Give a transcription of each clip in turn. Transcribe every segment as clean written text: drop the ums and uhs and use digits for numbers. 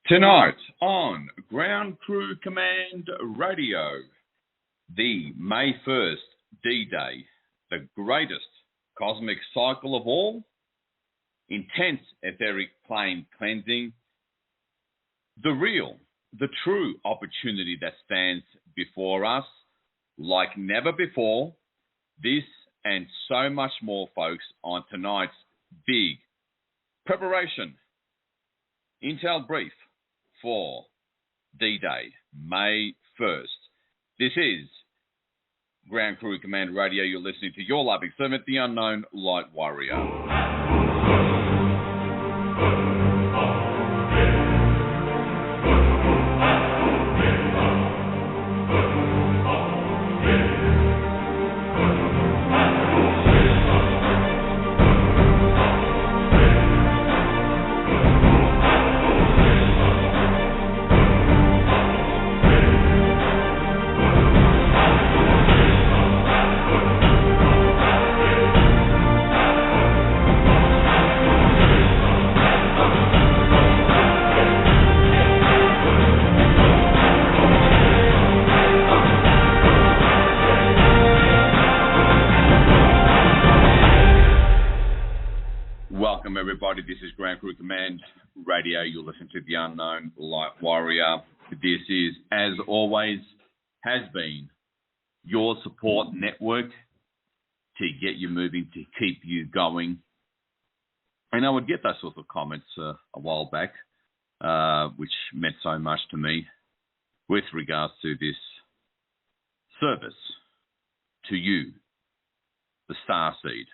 Tonight on Ground Crew Command Radio, the May 1st D-Day, the greatest cosmic cycle of all, intense etheric plane cleansing, the real, the true opportunity that stands before us like never before. This and so much more, folks, on tonight's big preparation intel brief for D-Day, May 1st. This is Ground Crew Command Radio. You're listening to your loving servant, the Unknown Light Warrior. Welcome, everybody. This is Ground Crew Command Radio. You'll listen to the Unknown Light Warrior. This is, as always, has been your support network to get you moving, to keep you going. And I would get those sorts of comments a while back, which meant so much to me with regards to this service to you, the Starseed,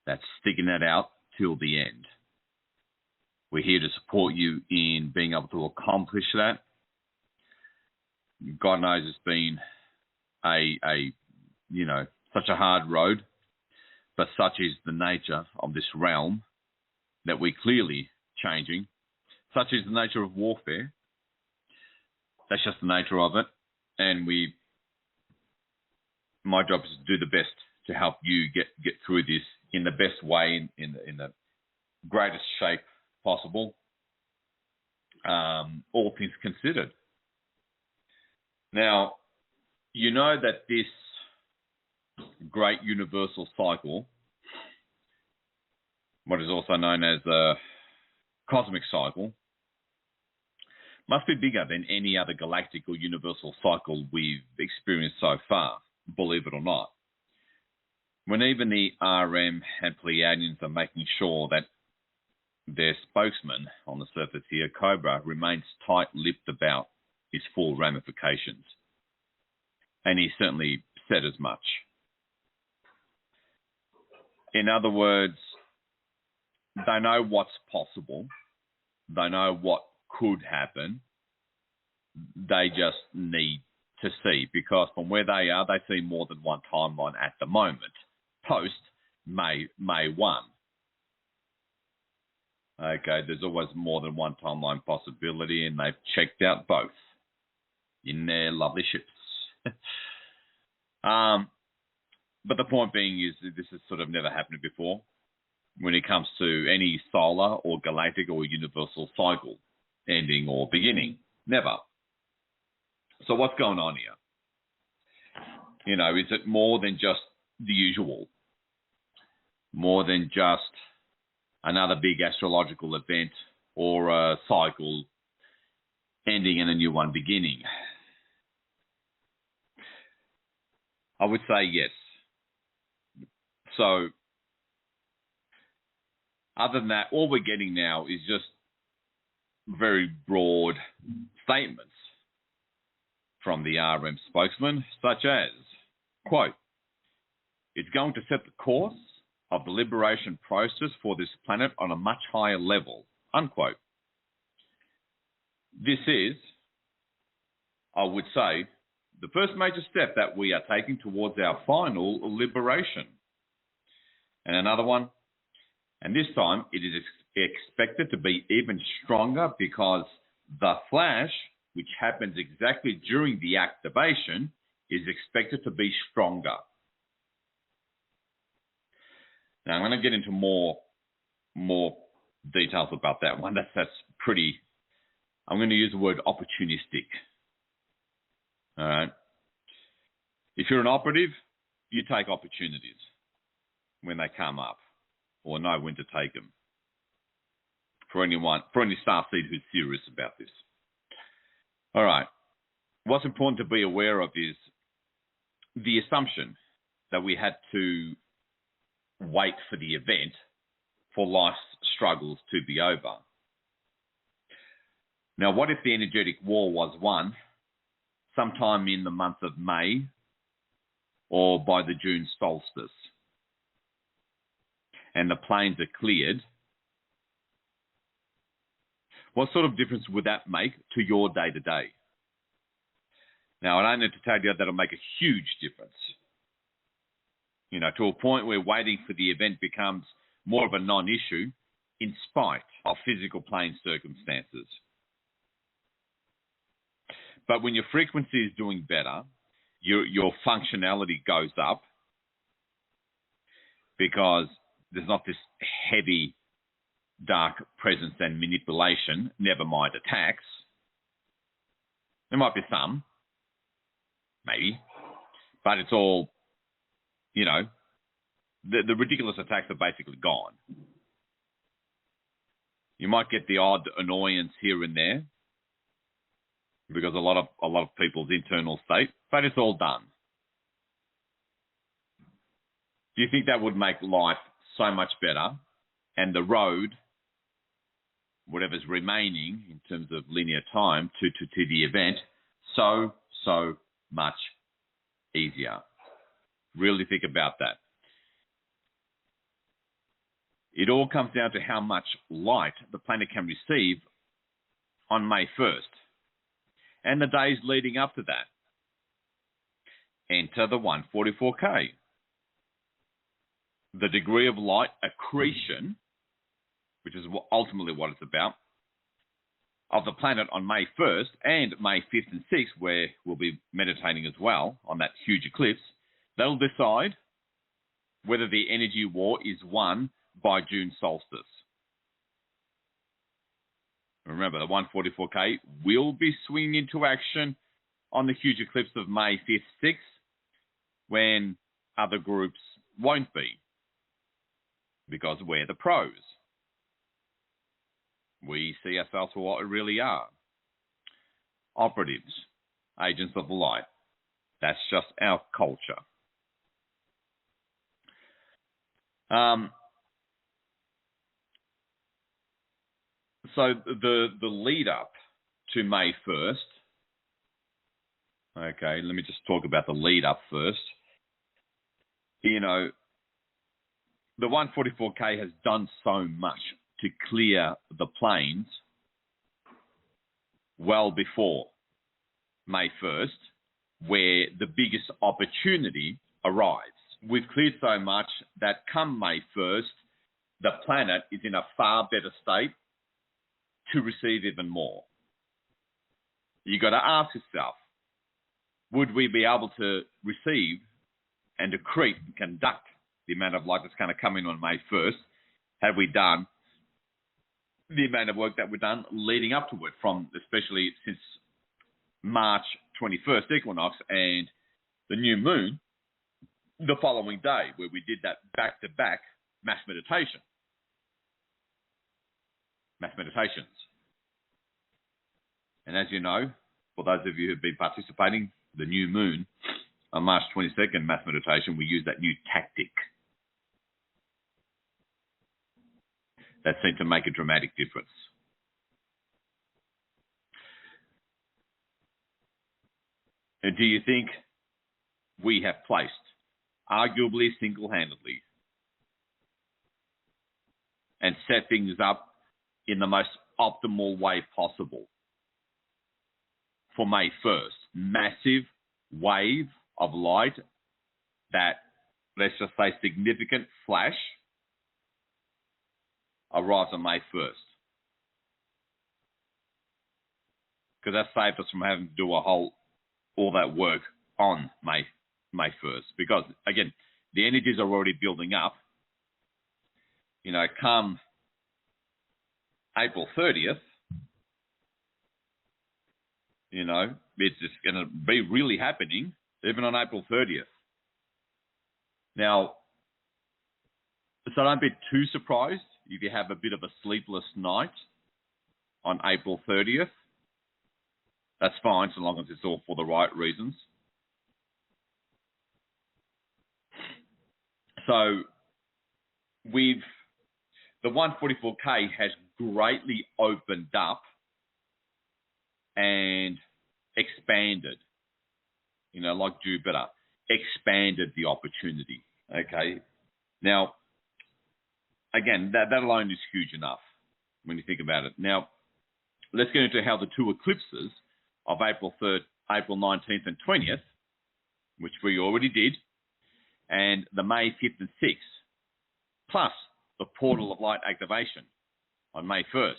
that's sticking it out till the end. We're here to support you in being able to accomplish that. God knows it's been such a hard road, but such is the nature of this realm that we're clearly changing. Such is the nature of warfare. That's just the nature of it. And my job is to do the best to help you get through this in the best way, in the greatest shape possible, all things considered. Now, you know that this great universal cycle, what is also known as the cosmic cycle, must be bigger than any other galactic or universal cycle we've experienced so far, believe it or not. When even the RM and Pleiadians are making sure that their spokesman on the surface here, Cobra, remains tight-lipped about his full ramifications. And he certainly said as much. In other words, they know what's possible. They know what could happen. They just need to see, because from where they are, they see more than one timeline at the moment. Post May 1. Okay, there's always more than one timeline possibility, and they've checked out both in their lovely ships. But the point being is that this has sort of never happened before when it comes to any solar or galactic or universal cycle ending or beginning. Never. So what's going on here? You know, is it more than just the usual? More than just another big astrological event or a cycle ending and a new one beginning? I would say yes. So, other than that, all we're getting now is just very broad statements from the RM spokesman, such as, quote, "It's going to set the course of the liberation process for this planet on a much higher level," unquote. This is, I would say, the first major step that we are taking towards our final liberation. And another one, and this time it is expected to be even stronger because the flash, which happens exactly during the activation, is expected to be stronger. Now, I'm going to get into more details about that one. That's pretty I'm going to use the word opportunistic. All right. If you're an operative, you take opportunities when they come up, or know when to take them. For any Starseed who's serious about this. All right. What's important to be aware of is the assumption that we had to wait for the event for life's struggles to be over. Now, what if the energetic war was won sometime in the month of May or by the June solstice, and the plains are cleared? What sort of difference would that make to your day-to-day? Now, I don't need to tell you that it'll make a huge difference. You know, to a point where waiting for the event becomes more of a non-issue in spite of physical plane circumstances. But when your frequency is doing better, your functionality goes up because there's not this heavy, dark presence and manipulation, never mind attacks. There might be some, maybe, but it's all, you know, the ridiculous attacks are basically gone. You might get the odd annoyance here and there because a lot of people's internal state, but it's all done. Do you think that would make life so much better, and the road, whatever's remaining in terms of linear time to the event, so much easier? Really think about that. It all comes down to how much light the planet can receive on May 1st and the days leading up to that. Enter the 144K. The degree of light accretion, which is ultimately what it's about, of the planet on May 1st and May 5th and 6th, where we'll be meditating as well on that huge eclipse, that'll decide whether the energy war is won by June solstice. Remember, the 144K will be swinging into action on the huge eclipse of May 5th, 6th, when other groups won't be, because we're the pros. We see ourselves for what we really are. Operatives, agents of the light. That's just our culture. So the lead up to May 1st, okay, let me just talk about the lead up first. You know, the 144K has done so much to clear the plains well before May 1st, where the biggest opportunity arrives. We've cleared so much that come May 1st, the planet is in a far better state to receive even more. You got to ask yourself, would we be able to receive and accrete and conduct the amount of light that's going to come in on May 1st, had we done the amount of work that we've done leading up to it, from especially since March 21st equinox and the new moon the following day, where we did that back-to-back mass meditations. And as you know, for those of you who've been participating, the new moon on March 22nd mass meditation, we use that new tactic that seemed to make a dramatic difference. And do you think we have placed, arguably single-handedly, and set things up in the most optimal way possible for May 1st? Massive wave of light, that, let's just say, significant flash arrives on May 1st. Because that saved us from having to do all that work on May 1st. Because, again, the energies are already building up. You know, come April 30th, it's just going to be really happening even on April 30th. Now, so don't be too surprised if you have a bit of a sleepless night on April 30th. That's fine, so long as it's all for the right reasons. So the 144K has greatly opened up and expanded, like Jupiter, expanded the opportunity. Okay. Now, again, that alone is huge enough when you think about it. Now, let's get into how the two eclipses of April 3rd, April 19th and 20th, which we already did, and the May 5th and 6th, plus the portal of light activation on May 1st.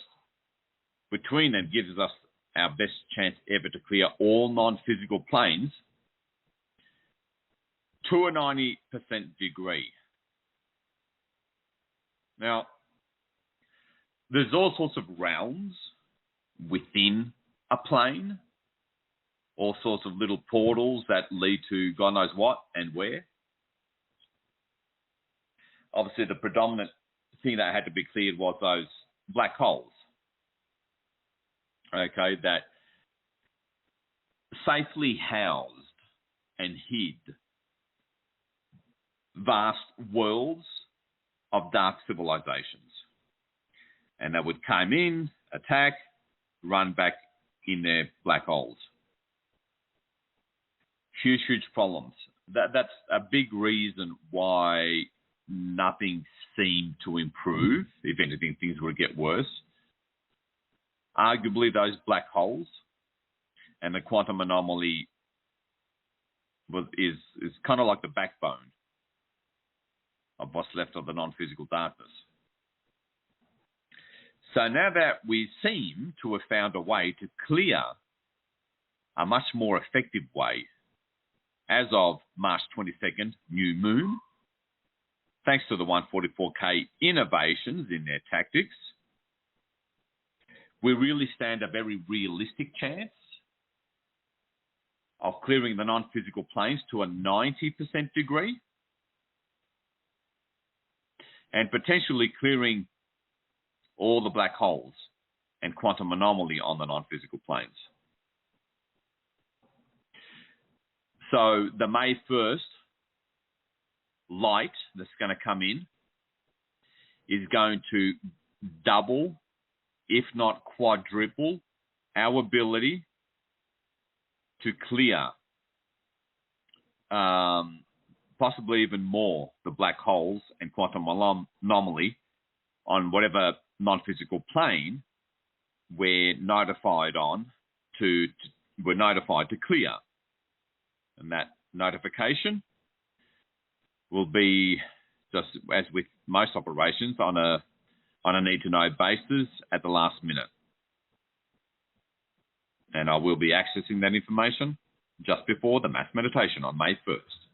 Between them gives us our best chance ever to clear all non-physical planes to a 90% degree. Now, there's all sorts of realms within a plane, all sorts of little portals that lead to God knows what and where. Obviously, the predominant thing that had to be cleared was those black holes, okay, that safely housed and hid vast worlds of dark civilizations. And that would come in, attack, run back in their black holes. Huge, huge problems. That's a big reason why nothing seemed to improve. If anything, things would get worse. Arguably, those black holes and the quantum anomaly is kind of like the backbone of what's left of the non-physical darkness. So now that we seem to have found a way to clear a much more effective way, as of March 22nd, new moon, thanks to the 144K innovations in their tactics, we really stand a very realistic chance of clearing the non-physical planes to a 90% degree and potentially clearing all the black holes and quantum anomaly on the non-physical planes. So the May 1st light that's going to come in is going to double, if not quadruple, our ability to clear, possibly even more, the black holes and quantum anomaly on whatever non-physical plane we're notified to clear. And that notification will be, just as with most operations, on a need-to-know basis at the last minute. And I will be accessing that information just before the mass meditation on May 1st.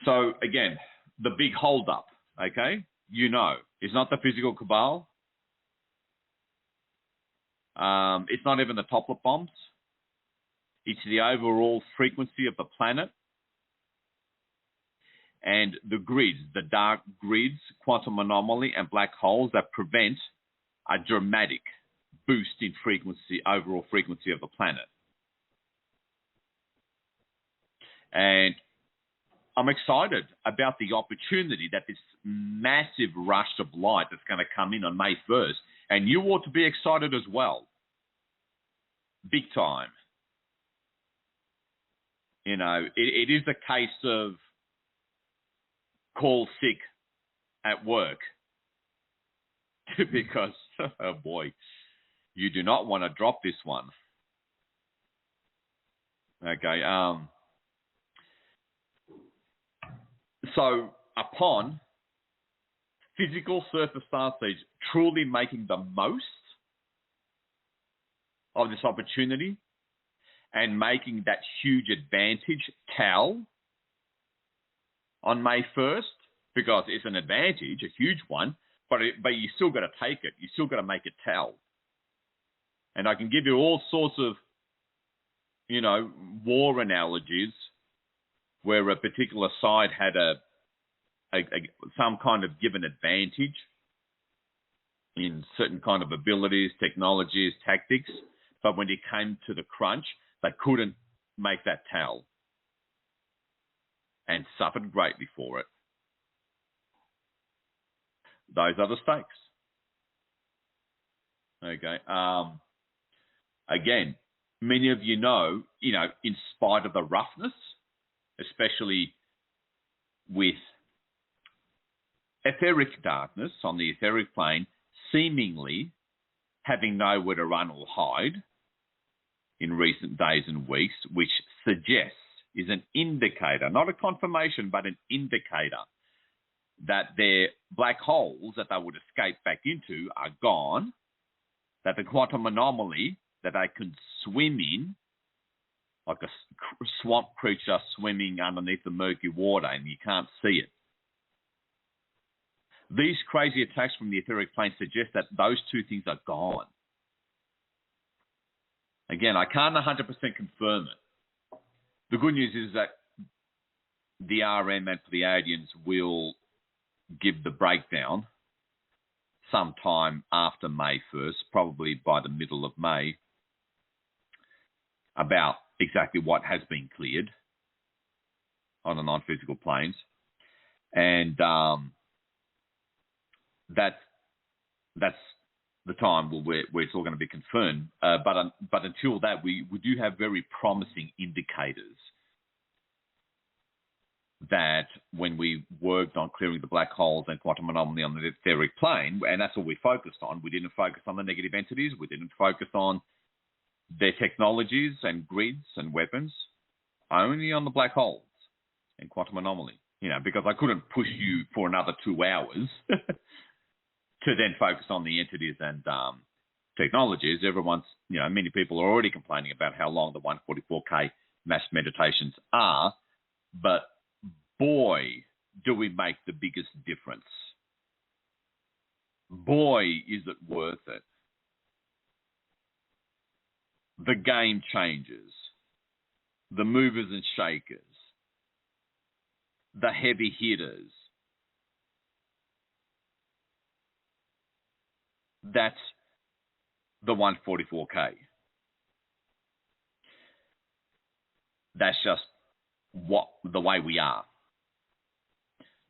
So again, the big hold-up, okay, is not the physical cabal. It's not even the toplet bombs. It's the overall frequency of the planet and the grids, the dark grids, quantum anomaly, and black holes that prevent a dramatic boost in frequency, overall frequency of the planet. And I'm excited about the opportunity that this massive rush of light that's going to come in on May 1st. And you ought to be excited as well. Big time. It is a case of call sick at work because, oh boy, you do not want to drop this one. Okay. So upon physical surface starseeds truly making the most of this opportunity and making that huge advantage tell on May 1st, because it's an advantage, a huge one, but you still got to take it. You still got to make it tell. And I can give you all sorts of, war analogies where a particular side had some kind of given advantage in certain kind of abilities, technologies, tactics, but when it came to the crunch, they couldn't make that tell and suffered greatly for it. Those are the stakes. Okay. Again, many of you know, in spite of the roughness, especially with etheric darkness on the etheric plane, seemingly having nowhere to run or hide in recent days and weeks, which suggests, is an indicator, not a confirmation, but an indicator that their black holes that they would escape back into are gone, that the quantum anomaly that they can swim in, like a swamp creature swimming underneath the murky water and you can't see it. These crazy attacks from the etheric plane suggest that those two things are gone. Again, I can't 100% confirm it. The good news is that the RM and Pleiadians will give the breakdown sometime after May 1st, probably by the middle of May, about exactly what has been cleared on the non-physical planes. And that's the time where it's all going to be confirmed. But until that, we do have very promising indicators that when we worked on clearing the black holes and quantum anomaly on the etheric plane, and that's all we focused on. We didn't focus on the negative entities. We didn't focus on their technologies and grids and weapons, only on the black holes and quantum anomaly, because I couldn't push you for another 2 hours to then focus on the entities and technologies. Many people are already complaining about how long the 144K mass meditations are, but boy, do we make the biggest difference. Boy, is it worth it. The game changers, the movers and shakers, the heavy hitters. That's the 144K. That's just the way we are.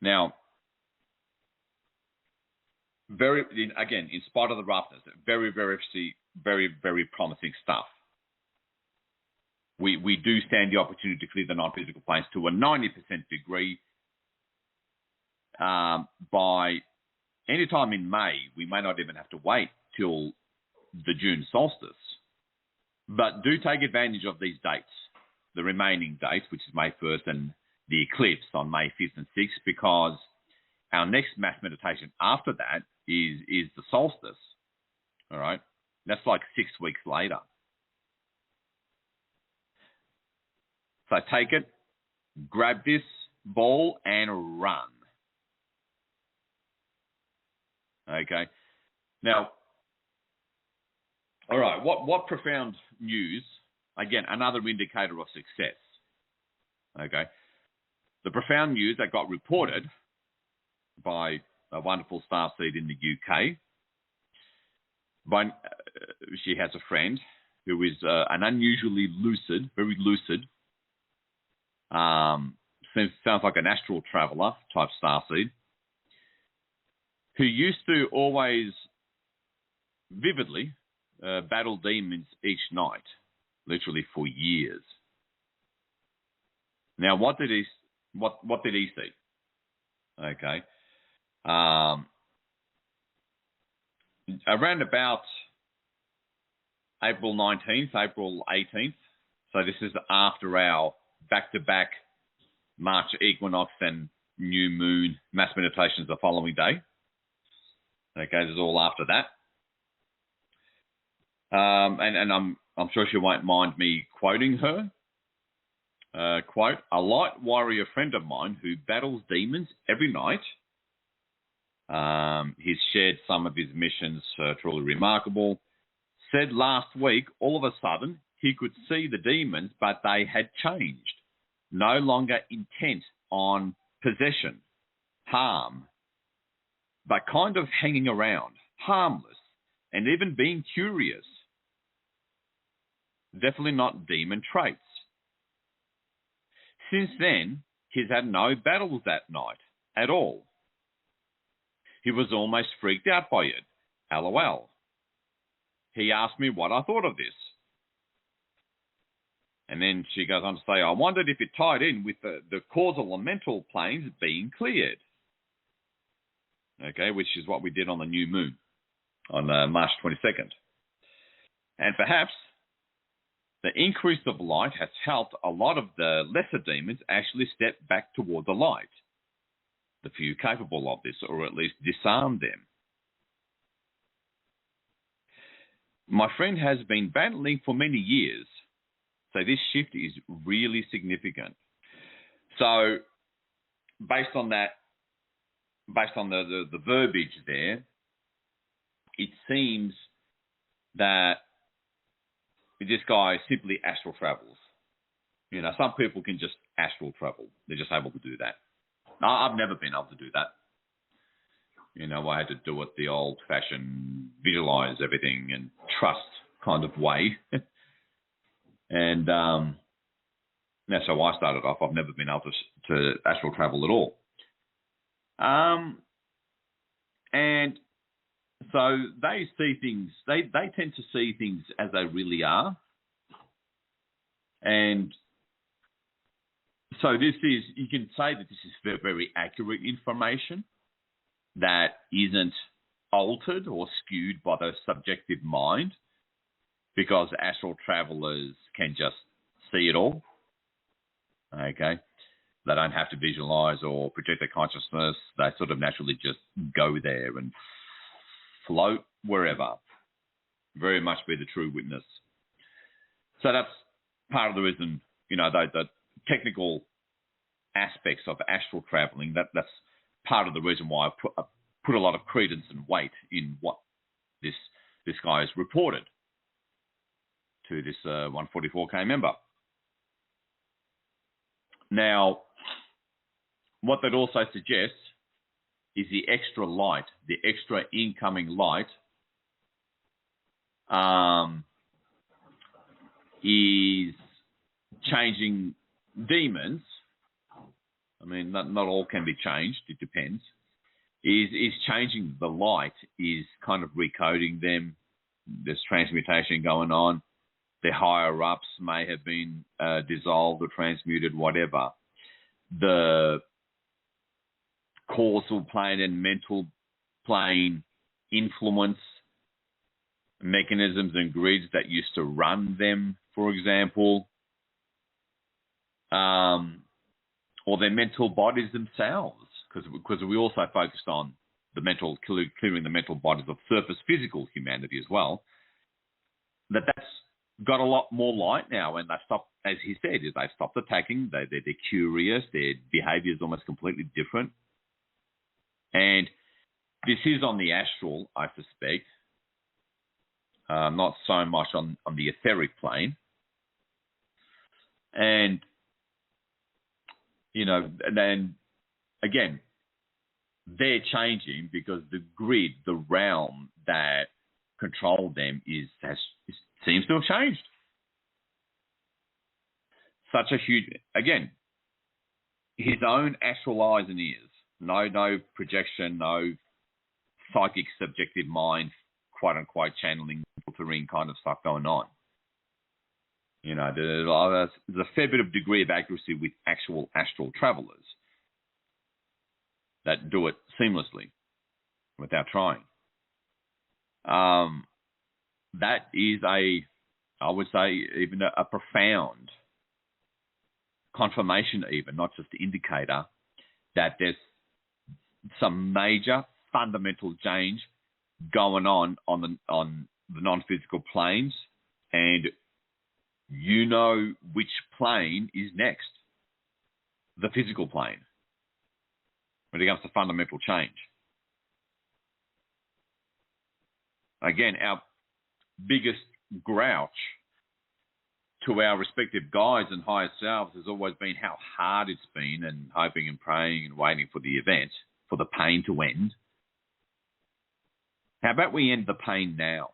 Now, in spite of the roughness, very, very promising stuff. We do stand the opportunity to clear the non-physical planes to a 90% degree by any time in May. We may not even have to wait till the June solstice. But do take advantage of these dates, the remaining dates, which is May 1st and the eclipse on May 5th and 6th, because our next mass meditation after that is the solstice. All right? That's like 6 weeks later. So take it, grab this ball and run. Okay. Now, all right, what profound news, again, another indicator of success. Okay. The profound news that got reported by a wonderful starseed in the UK. She has a friend who is an unusually lucid, very lucid, sounds like an astral traveler type starseed, who used to always vividly battle demons each night, literally for years. Now, what did he see? Okay, around about April 19th, April 18th. So this is after our back-to-back March equinox and new moon mass meditations the following day. Okay, this is all after that. And I'm sure she won't mind me quoting her. Quote, "A light warrior friend of mine who battles demons every night He's shared some of his missions, truly remarkable. Said last week, all of a sudden, he could see the demons, but they had changed. No longer intent on possession, harm, but kind of hanging around, harmless, and even being curious. Definitely not demon traits. Since then, he's had no battles that night at all. He was almost freaked out by it. LOL. He asked me what I thought of this. And then she goes on to say, I wondered if it tied in with the causal and mental planes being cleared. Okay, which is what we did on the new moon on March 22nd. And perhaps the increase of light has helped a lot of the lesser demons actually step back toward the light. The few capable of this, or at least disarm them. My friend has been battling for many years, so this shift is really significant. So, based on that, based on the verbiage there, it seems that this guy simply astral travels. You know, some people can just astral travel. They're just able to do that. I've never been able to do that. You know, I had to do it the old-fashioned visualize everything and trust kind of way. And that's how I started off. I've never been able to astral travel at all. And so they see things, they tend to see things as they really are. And so this is, you can say that this is very, very accurate information that isn't altered or skewed by the subjective mind, because astral travelers can just see it all. Okay. They don't have to visualize or project their consciousness. They sort of naturally just go there and float wherever. Very much be the true witness. So that's part of the reason, you know, the technical aspects of astral traveling, that's part of the reason why I put a lot of credence and weight in what this guy has reported to this 144K member. Now, what that also suggests is the extra light, the extra incoming light, is changing demons. I mean, not all can be changed. It depends. Is changing the light, is kind of recoding them. There's transmutation going on. Their higher ups may have been dissolved or transmuted, whatever. The causal plane and mental plane influence mechanisms and grids that used to run them, for example, or their mental bodies themselves, because we also focused on the mental, clearing the mental bodies of surface physical humanity as well. That's got a lot more light now, and they stopped, as he said, they've stopped attacking. They're curious. Their behavior is almost completely different. And this is on the astral, I suspect, not so much on the etheric plane. And, you know, and then, again, they're changing because the grid, the realm that controlled them seems to have changed. Such a huge, again, his own astral eyes and ears. No projection, no psychic subjective mind, quote unquote channeling, filtering kind of stuff going on. You know, there's a fair bit of degree of accuracy with actual astral travelers that do it seamlessly without trying. That is I would say, even a profound confirmation, even, not just the indicator, that there's some major fundamental change going on the non-physical planes, and you know which plane is next, the physical plane, when it comes to fundamental change. again, our biggest grouch to our respective guides and higher selves has always been how hard it's been, and hoping and praying and waiting for the event, for the pain to end. How about we end the pain now?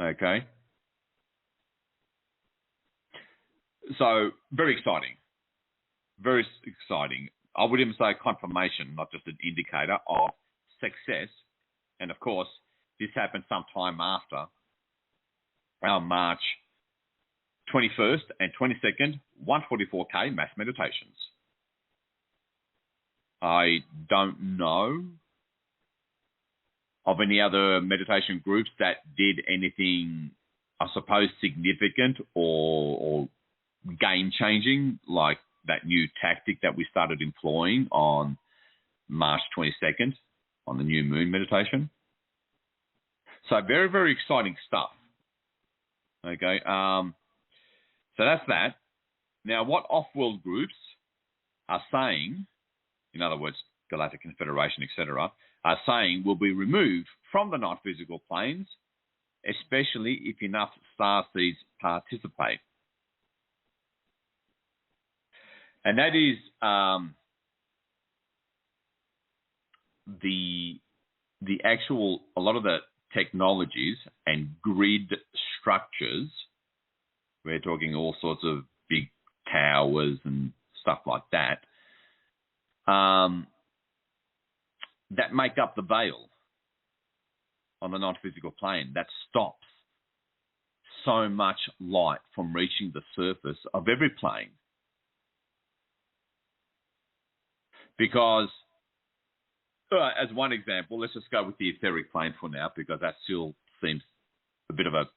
Okay. So, very exciting. Very exciting. I would even say confirmation, not just an indicator of success. And of course, this happened sometime after our March 21st and 22nd 144K mass meditations. I don't know of any other meditation groups that did anything, I suppose, significant or game-changing, like that new tactic that we started employing on March 22nd on the new moon meditation. So very, very exciting stuff. Okay, so that's that. Now, what off-world groups are saying, in other words, Galactic Confederation, etc., are saying will be removed from the non-physical planes, especially if enough starseeds participate. And that is the actual, a lot of the technologies and grid structures. We're talking all sorts of big towers and stuff like that, that make up the veil on the non-physical plane that stops so much light from reaching the surface of every plane. Because, as one example, let's just go with the etheric plane for now, because that still seems a bit of a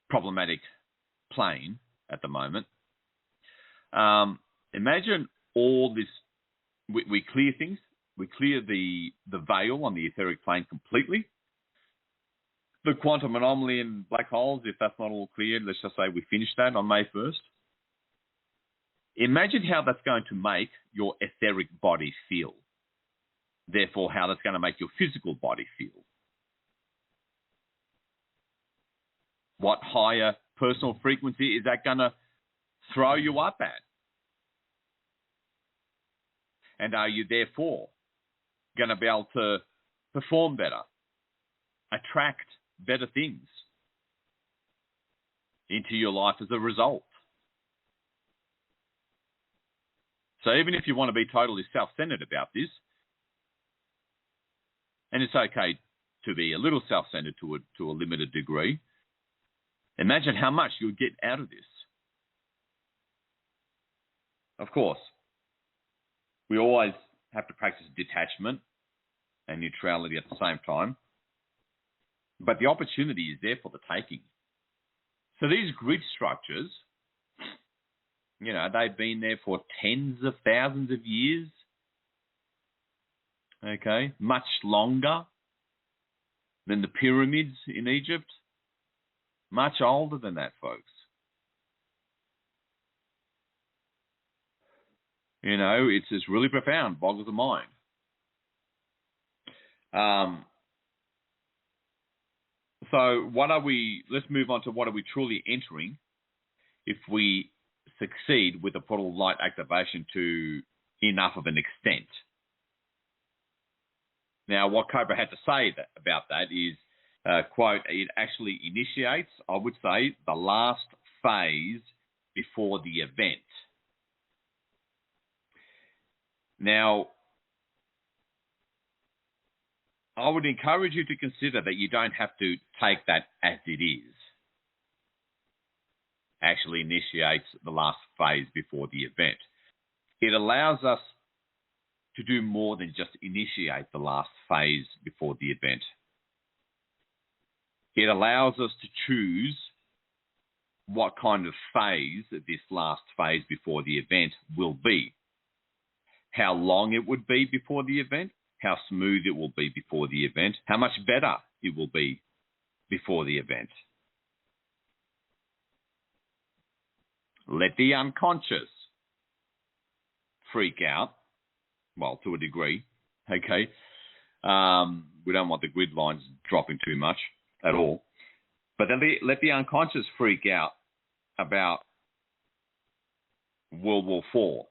problematic plane at the moment. Imagine all this, we clear things, we clear the veil on the etheric plane completely. The quantum anomaly and black holes, if that's not all cleared, let's just say we finish that on May 1st. Imagine how that's going to make your etheric body feel. Therefore, how that's going to make your physical body feel. What higher personal frequency is that going to throw you up at? And are you therefore going to be able to perform better, attract better things into your life as a result? So even if you want to be totally self-centered about this, and it's okay to be a little self-centered to a limited degree, imagine how much you'll get out of this. Of course, we always have to practice detachment and neutrality at the same time, but the opportunity is there for the taking. So these grid structures, you know, they've been there for tens of thousands of years. Okay, much longer than the pyramids in Egypt. Much older than that, folks. You know, it's really profound, boggles the mind. So let's move on to what are we truly entering if we succeed with the portal light activation to enough of an extent. Now, what Cobra had to say about that is, quote, it actually initiates, I would say, the last phase before the event. Now, I would encourage you to consider that you don't have to take that as it is. Actually initiates the last phase before the event. It allows us to do more than just initiate the last phase before the event. It allows us to choose what kind of phase this last phase before the event will be. How long it would be before the event, how smooth it will be before the event, how much better it will be before the event. Let the unconscious freak out, well, to a degree, okay? We don't want the grid lines dropping too much at all. But then let the unconscious freak out about World War IV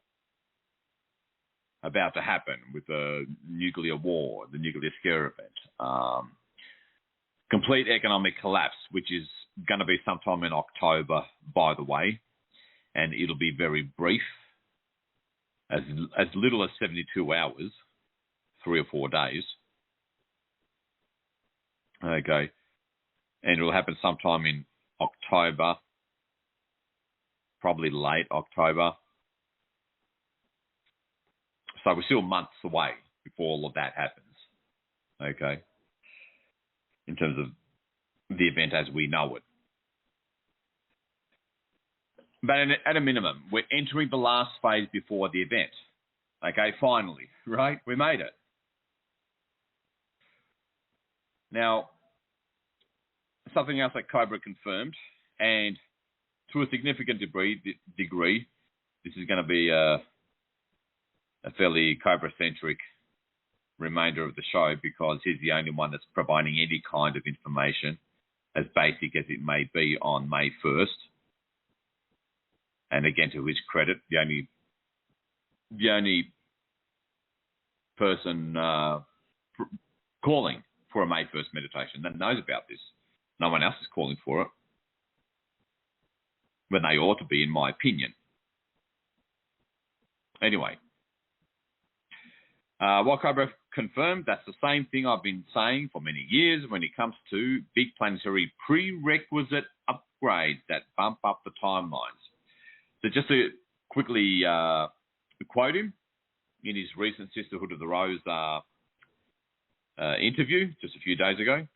about to happen with the nuclear war, the nuclear scare event. Complete economic collapse, which is going to be sometime in October, by the way, and it'll be very brief, as little as 72 hours, 3 or 4 days. Okay. And it'll happen sometime in October, probably late October. So we're still months away before all of that happens. Okay. In terms of the event as we know it. But at a minimum, we're entering the last phase before the event. Okay, finally, right? We made it. Now, something else that Cobra confirmed, and to a significant degree, this is going to be a fairly Cobra-centric remainder of the show, because he's the only one that's providing any kind of information, as basic as it may be, on May 1st. And again, to his credit, the only person calling for a May 1st meditation that knows about this. No one else is calling for it, when they ought to be, in my opinion. Anyway, what Cobra confirmed, that's the same thing I've been saying for many years when it comes to big planetary prerequisite upgrades that bump up the timelines. So just to quickly quote him, in his recent Sisterhood of the Rose interview just a few days ago,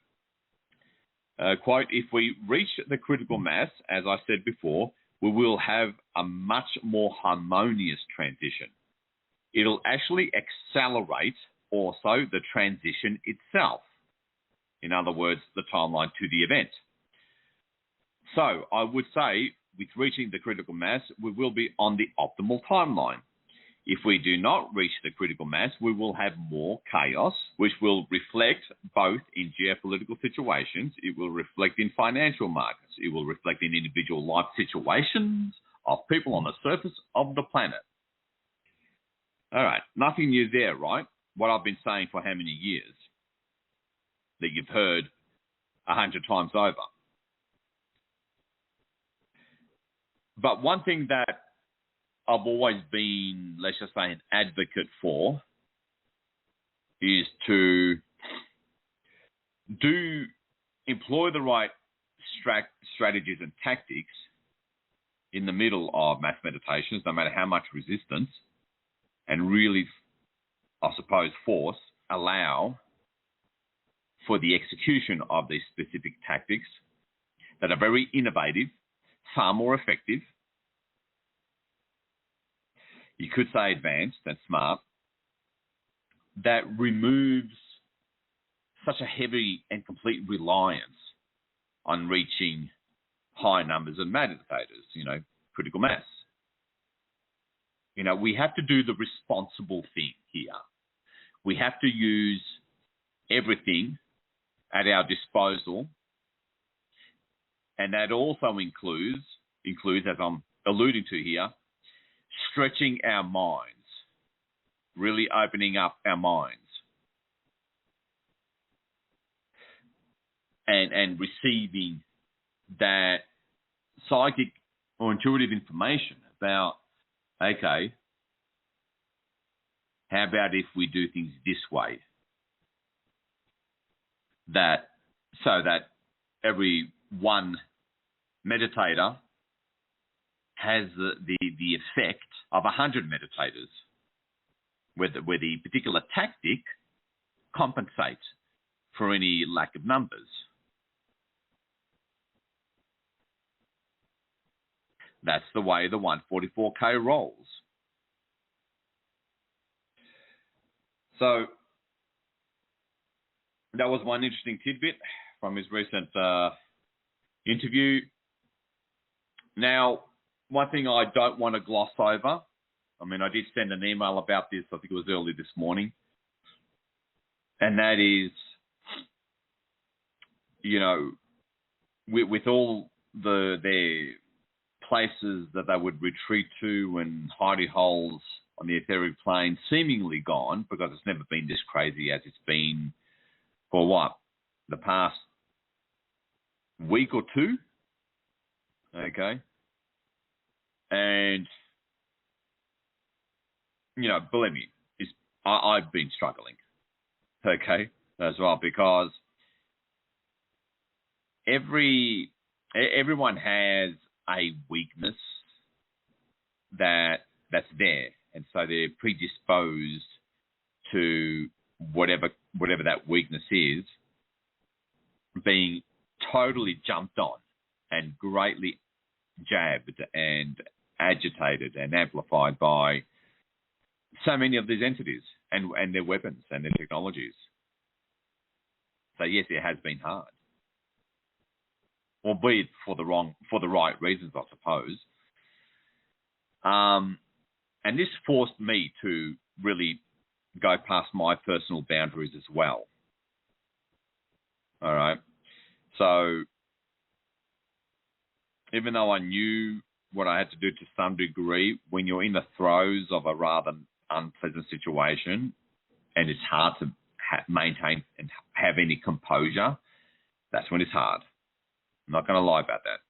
quote, "If we reach the critical mass, as I said before, we will have a much more harmonious transition. It'll actually accelerate also the transition itself. In other words, the timeline to the event. So I would say with reaching the critical mass, we will be on the optimal timeline. If we do not reach the critical mass, we will have more chaos, which will reflect both in geopolitical situations, it will reflect in financial markets, it will reflect in individual life situations of people on the surface of the planet." All right, nothing new there, right? What I've been saying for how many years that you've heard 100 times over. But one thing that I've always been, let's just say, an advocate for is to employ the right strategies and tactics in the middle of mass meditations, no matter how much resistance, and really, I suppose, allow for the execution of these specific tactics that are very innovative, far more effective, you could say advanced and smart, that removes such a heavy and complete reliance on reaching high numbers of meditators, critical mass. We have to do the responsible thing here. We have to use everything at our disposal, and that also includes, as I'm alluding to here, stretching our minds, really opening up our minds, and receiving that psychic or intuitive information about, okay, how about if we do things this way? So that every one meditator has the effect of 100 meditators, where the particular tactic compensates for any lack of numbers. That's the way the 144K rolls. So that was one interesting tidbit from his recent interview. Now, one thing I don't want to gloss over, I did send an email about this, I think it was early this morning, And that is, you know, with all their places that they would retreat to and hidey holes on the etheric plane seemingly gone, because it's never been this crazy as it's been for what? The past week or two? Okay. And, you know, believe me, I've been struggling, okay, as well, because everyone has a weakness that's there, and so they're predisposed to whatever that weakness is being totally jumped on and greatly jabbed and agitated and amplified by so many of these entities and their weapons and their technologies. So yes, it has been hard, albeit for the right reasons, I suppose. And this forced me to really go past my personal boundaries as well. All right. So even though I knew what I had to do to some degree, when you're in the throes of a rather unpleasant situation and it's hard to maintain and have any composure, that's when it's hard. I'm not going to lie about that.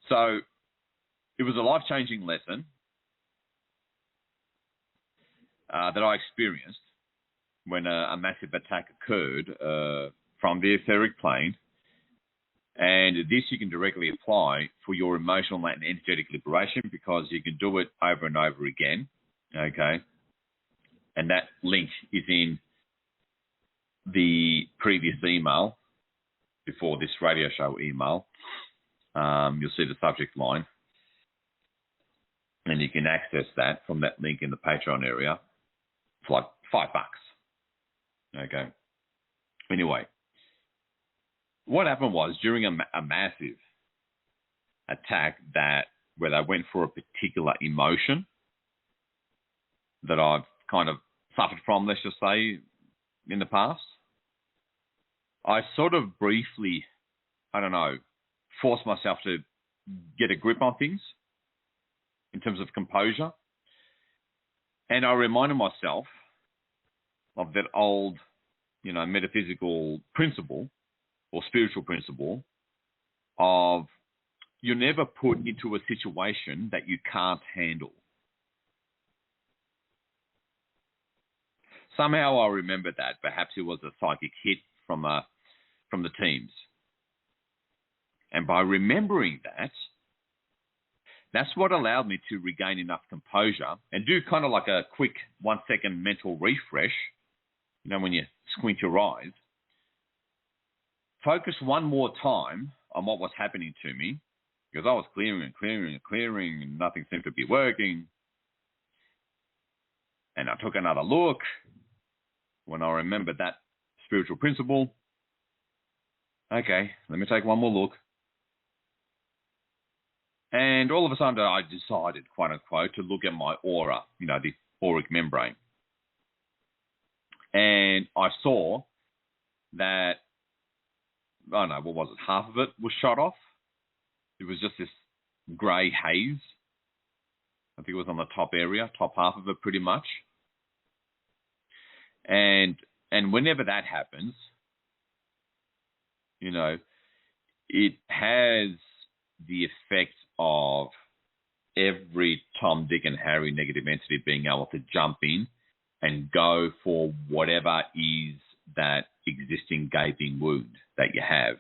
So it was a life-changing lesson that I experienced when a massive attack occurred from the etheric plane. And this you can directly apply for your emotional and energetic liberation, because you can do it over and over again, okay? And that link is in the previous email, before this radio show email. You'll see the subject line, and you can access that from that link in the Patreon area for like $5. Okay. Anyway, what happened was during a massive attack where they went for a particular emotion that I've kind of suffered from, let's just say, in the past, I sort of briefly, forced myself to get a grip on things in terms of composure. And I reminded myself of that old, metaphysical principle or spiritual principle of you're never put into a situation that you can't handle. Somehow I remembered that. Perhaps it was a psychic hit from the teams. And by remembering that, that's what allowed me to regain enough composure and do kind of like a quick 1-second mental refresh, when you squint your eyes, focus one more time on what was happening to me, because I was clearing and nothing seemed to be working. And I took another look when I remembered that spiritual principle. Okay, let me take one more look. And all of a sudden I decided, quote unquote, to look at my aura, the auric membrane. And I saw that, half of it was shot off. It was just this grey haze. I think it was on the top half of it pretty much. And whenever that happens, it has the effect of every Tom, Dick, and Harry negative entity being able to jump in and go for whatever is that existing gaping wound that you have.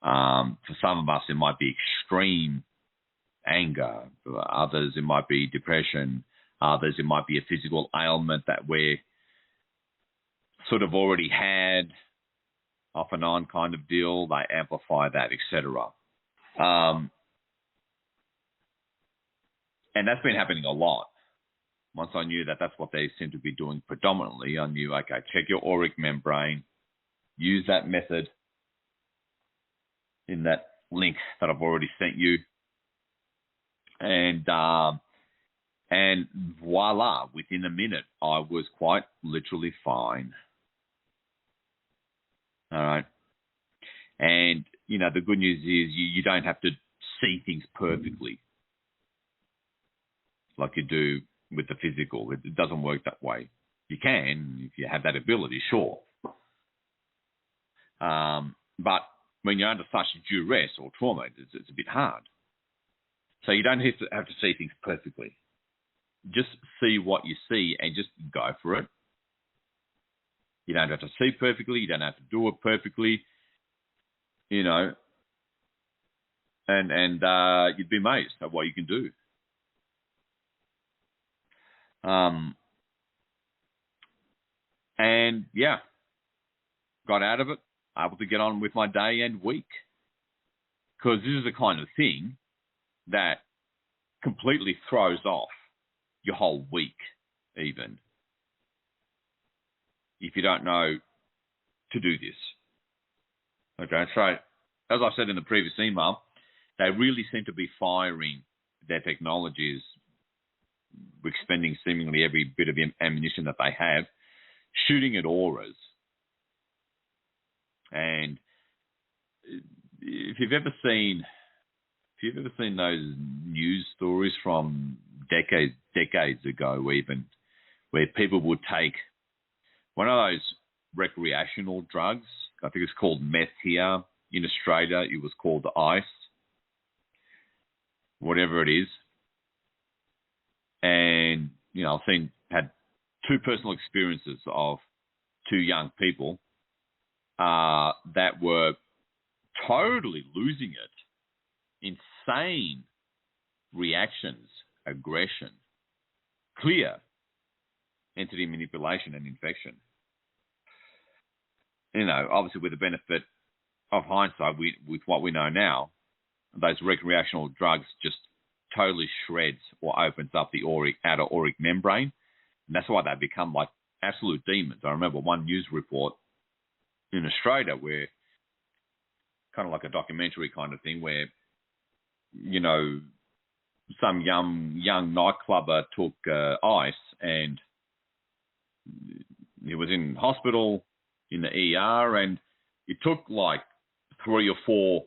For some of us, it might be extreme anger. For others, it might be depression. Others, it might be a physical ailment that we're sort of already had, off and on kind of deal. They amplify that, etc. And that's been happening a lot. Once I knew that that's what they seem to be doing predominantly, I knew, okay, check your auric membrane, use that method in that link that I've already sent you, and And voila, within a minute, I was quite literally fine. All right. And, the good news is you don't have to see things perfectly like you do with the physical. It doesn't work that way. You can if you have that ability, sure. But when you're under such duress or trauma, it's a bit hard. So you don't have to see things perfectly. Just see what you see and just go for it. You don't have to see perfectly. You don't have to do it perfectly. And you'd be amazed at what you can do. And yeah, got out of it, able to get on with my day and week. Because this is the kind of thing that completely throws off your whole week, even if you don't know to do this. Okay, so as I said in the previous email, they really seem to be firing their technologies, expending seemingly every bit of ammunition that they have, shooting at auras. And if you've ever seen those news stories from decades ago, even, where people would take one of those recreational drugs, I think it's called meth here. In Australia, it was called ice, whatever it is. And, I've had two personal experiences of two young people that were totally losing it. Insane reactions, aggression, clear entity manipulation and infection. Obviously with the benefit of hindsight, with what we know now, those recreational drugs just totally shreds or opens up the outer auric membrane. And that's why they become like absolute demons. I remember one news report in Australia where, kind of like a documentary kind of thing, where, some young nightclubber took ice, and he was in hospital in the ER, and it took like 3 or 4,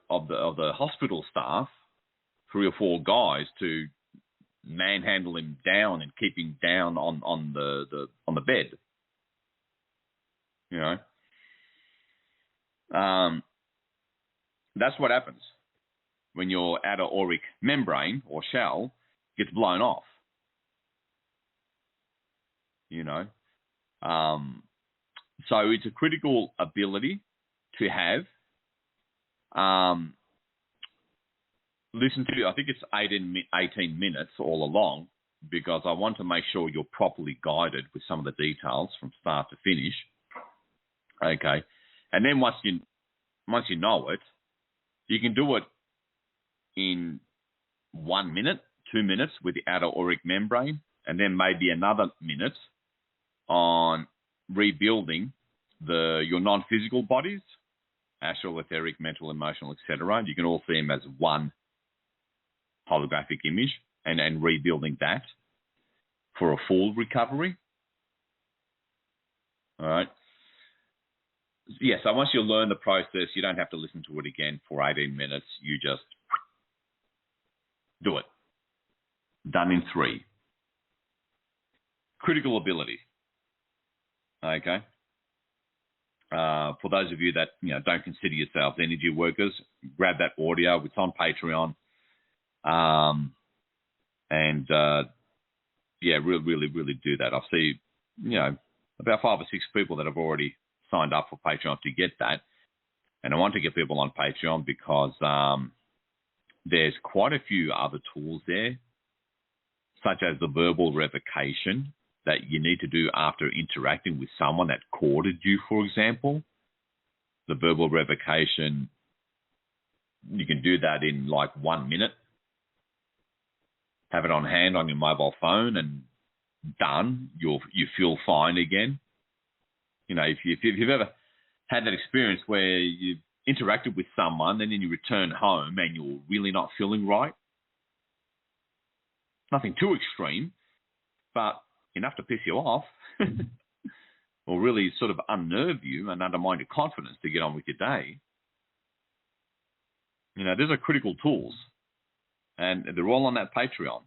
of the hospital staff, 3 or 4 guys to manhandle him down and keep him down on the bed. That's what happens when your outer auric membrane or shell gets blown off. So it's a critical ability to have. Listen to, I think it's 18 minutes all along, because I want to make sure you're properly guided with some of the details from start to finish. Okay. And then once you know it, you can do it in 1 minute, 2 minutes with the outer auric membrane, and then maybe another minute on rebuilding your non-physical bodies, astral, etheric, mental, emotional, etc. You can all see them as one holographic image, and rebuilding that for a full recovery. All right. Yeah, so once you learn the process, you don't have to listen to it again for 18 minutes. You just do it. Done in 3. Critical ability. Okay. For those of you that don't consider yourselves energy workers, grab that audio. It's on Patreon. Really do that. I see, about 5 or 6 people that have already signed up for Patreon to get that. And I want to get people on Patreon because there's quite a few other tools there, such as the verbal revocation that you need to do after interacting with someone that courted you, for example. The verbal revocation, you can do that in like 1 minute. Have it on hand on your mobile phone and done. You feel fine again. If you've ever had that experience where you interacted with someone and then you return home and you're really not feeling right, Nothing too extreme, but enough to piss you off or really sort of unnerve you and undermine your confidence to get on with your day. These are critical tools, and they're all on that Patreon.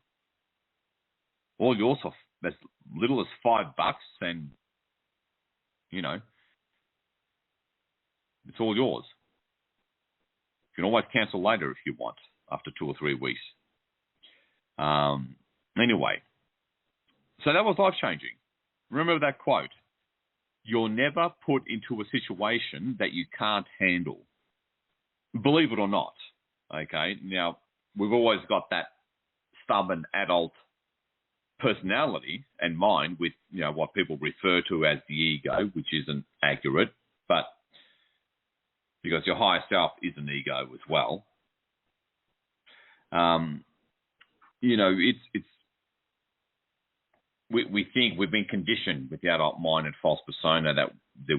All yours for as little as $5, and, it's all yours. You can always cancel later if you want, after 2 or 3 weeks. Anyway, so that was life-changing. Remember that quote. You're never put into a situation that you can't handle. Believe it or not, okay? Now, we've always got that stubborn adult personality and mind with, what people refer to as the ego, which isn't accurate, but because your higher self is an ego as well. We think we've been conditioned with the adult mind and false persona that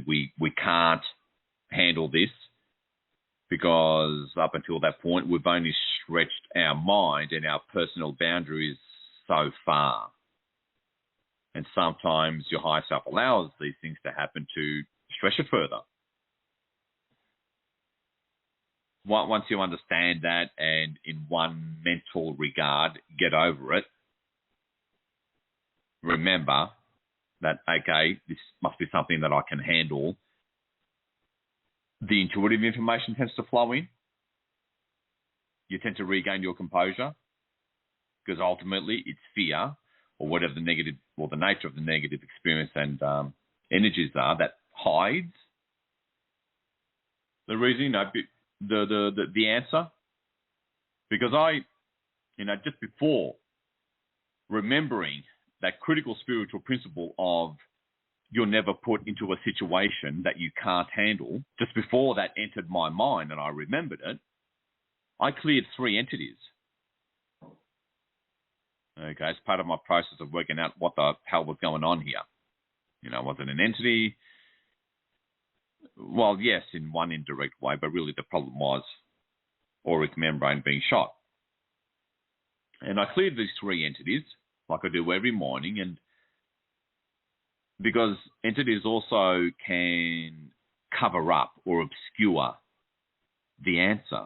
we can't handle this, because up until that point, we've only stretched our mind and our personal boundaries so far. And sometimes your higher self allows these things to happen to stretch it further. Once you understand that and in one mental regard, get over it, remember that, okay, this must be something that I can handle. The intuitive information tends to flow in. You tend to regain your composure, because ultimately it's fear or whatever the negative or the nature of the negative experience and energies are that hides the reason, the answer. Because I, just before remembering that critical spiritual principle of you're never put into a situation that you can't handle, just before that entered my mind and I remembered it, I cleared 3 entities. Okay, as part of my process of working out what the hell was going on here. Was it an entity? Well, yes, in one indirect way, but really the problem was auric membrane being shot. And I cleared these 3 entities, like I do every morning, and because entities also can cover up or obscure the answer.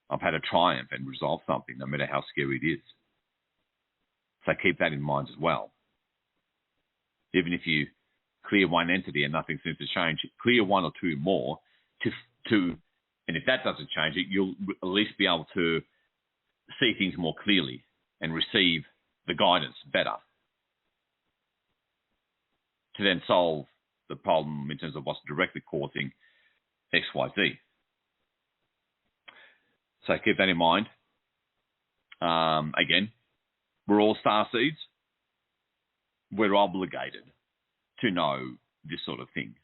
I've had a triumph and resolve something, no matter how scary it is. So keep that in mind as well. Even if you clear one entity and nothing seems to change, clear 1 or 2 more and if that doesn't change it, you'll at least be able to see things more clearly and receive the guidance better to then solve the problem in terms of what's directly causing X, Y, Z. So keep that in mind. Again, we're all Starseeds. We're obligated to know this sort of thing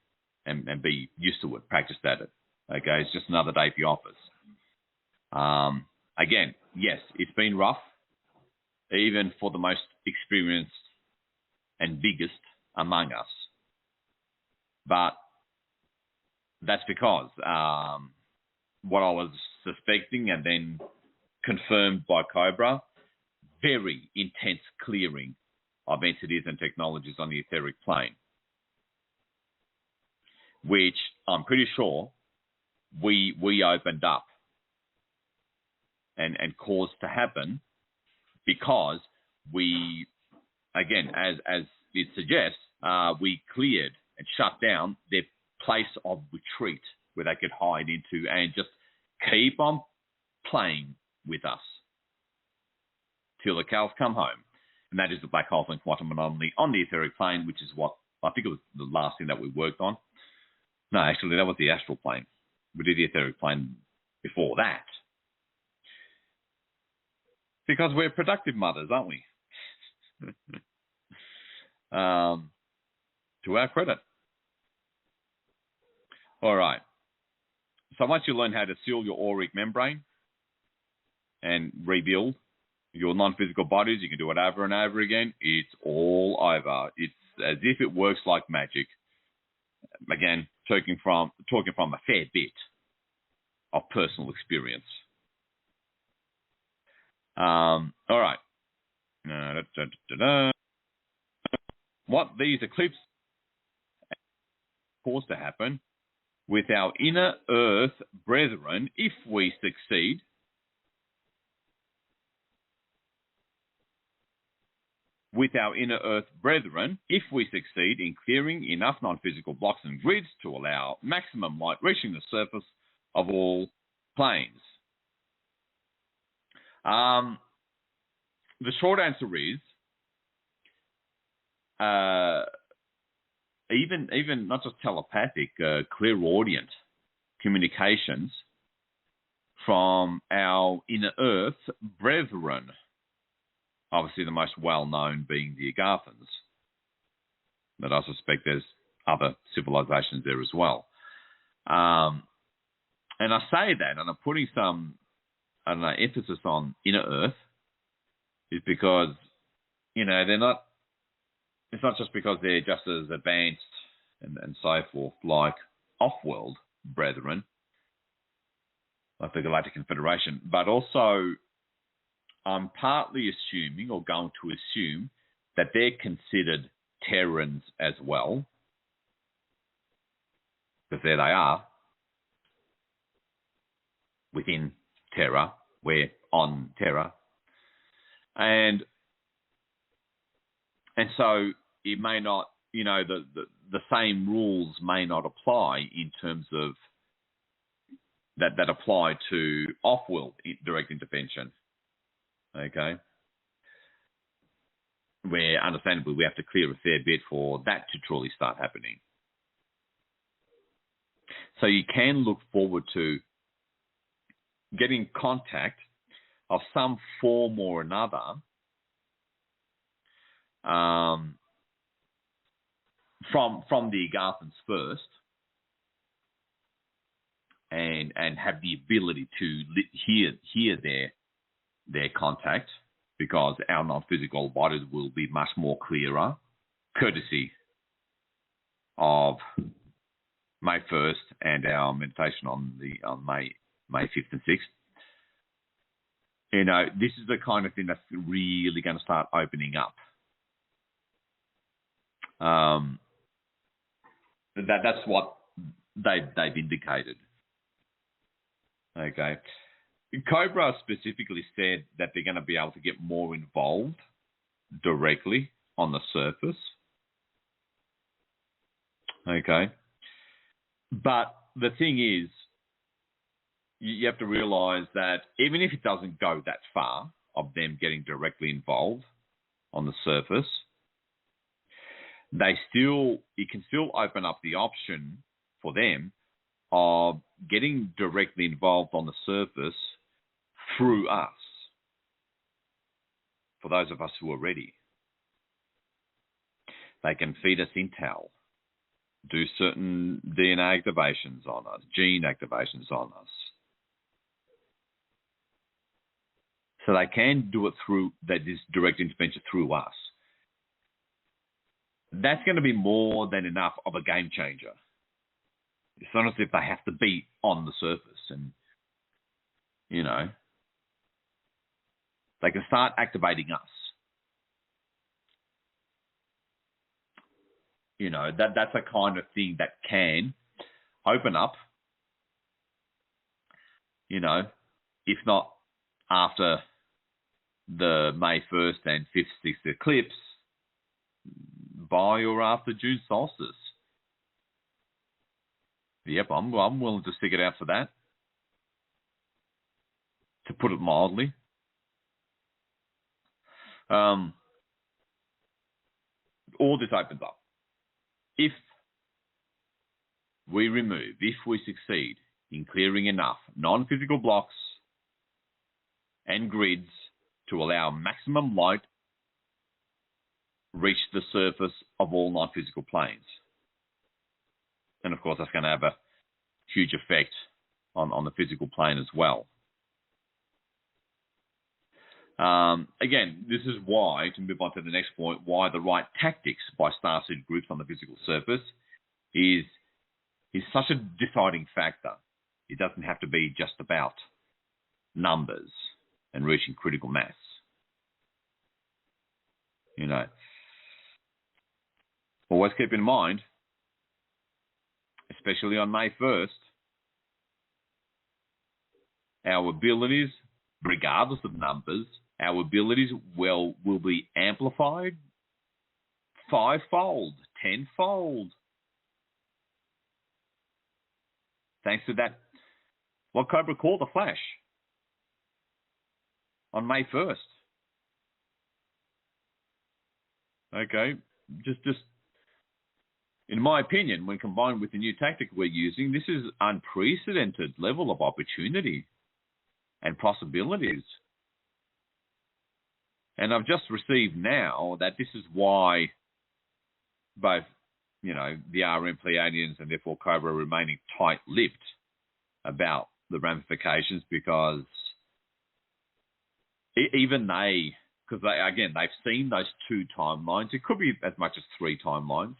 and be used to it, practice at it. Okay, it's just another day at the office. Again, yes, it's been rough, even for the most experienced and biggest among us. But that's because what I was suspecting and then confirmed by Cobra, very intense clearing of entities and technologies on the etheric plane, which I'm pretty sure we opened up and caused to happen because we, again, as it suggests, we cleared and shut down their place of retreat where they could hide into and just keep on playing with us till the cows come home. And that is the black holes and quantum anomaly on the etheric plane, which is what I think it was the last thing that we worked on. No, actually, that was the astral plane. We did the etheric plane before that. Because we're productive mothers, aren't we? To our credit. All right. So once you learn how to seal your auric membrane and rebuild your non-physical bodies, you can do it over and over again. It's all over. It's as if it works like magic. Again, talking from a fair bit of personal experience. All right. What these eclipses cause to happen with our inner Earth brethren, if we succeed, in clearing enough non-physical blocks and grids to allow maximum light reaching the surface of all planes. The short answer is, even not just telepathic, clairaudient communications from our inner Earth brethren. Obviously, the most well-known being the Agathans, but I suspect there's other civilizations there as well. And I say that, and I'm putting some, emphasis on inner Earth, is because, they're not. It's not just because they're just as advanced and so forth, like off-world brethren, like the Galactic Confederation, but also I'm partly assuming, or going to assume, that they're considered Terrans as well, because there they are, within Terra, we're on Terra, and so it may not, the same rules may not apply in terms of that apply to off-world direct intervention. Okay, where understandably we have to clear a fair bit for that to truly start happening. So you can look forward to getting contact of some form or another from the Agathans first, and have the ability to hear their contact, because our non-physical bodies will be much more clearer, courtesy of May 1st and our meditation on May 5th and 6th. This is the kind of thing that's really going to start opening up. That's what they've indicated. Okay. Cobra specifically said that they're going to be able to get more involved directly on the surface. Okay. But the thing is, you have to realize that even if it doesn't go that far of them getting directly involved on the surface, it can still open up the option for them of getting directly involved on the surface through us, for those of us who are ready. They can feed us intel, do certain DNA activations on us, gene activations on us. So they can do it through this direct intervention through us. That's going to be more than enough of a game changer. It's not as if they have to be on the surface, and, they can start activating us. That's a kind of thing that can open up, if not after the May 1st and 5th, 6th eclipse, by or after June solstice. Yep, I'm willing to stick it out for that, to put it mildly. All this opens up. If we succeed in clearing enough non-physical blocks and grids to allow maximum light reach the surface of all non-physical planes. And of course, that's going to have a huge effect on the physical plane as well. Again, this is why, to move on to the next point, why the right tactics by Starseed groups on the physical surface is such a deciding factor. It doesn't have to be just about numbers. and reaching critical mass. Always keep in mind, especially on May 1st, our abilities, regardless of numbers, our abilities will be amplified 5-fold, 10-fold. Thanks to that, what Cobra called the flash on May 1st. Okay, just in my opinion, when combined with the new tactic we're using, this is unprecedented level of opportunity and possibilities. And I've just received now that this is why both, the RM Pleiadians and therefore Cobra are remaining tight-lipped about the ramifications, because even because they've seen those 2 timelines. It could be as much as 3 timelines,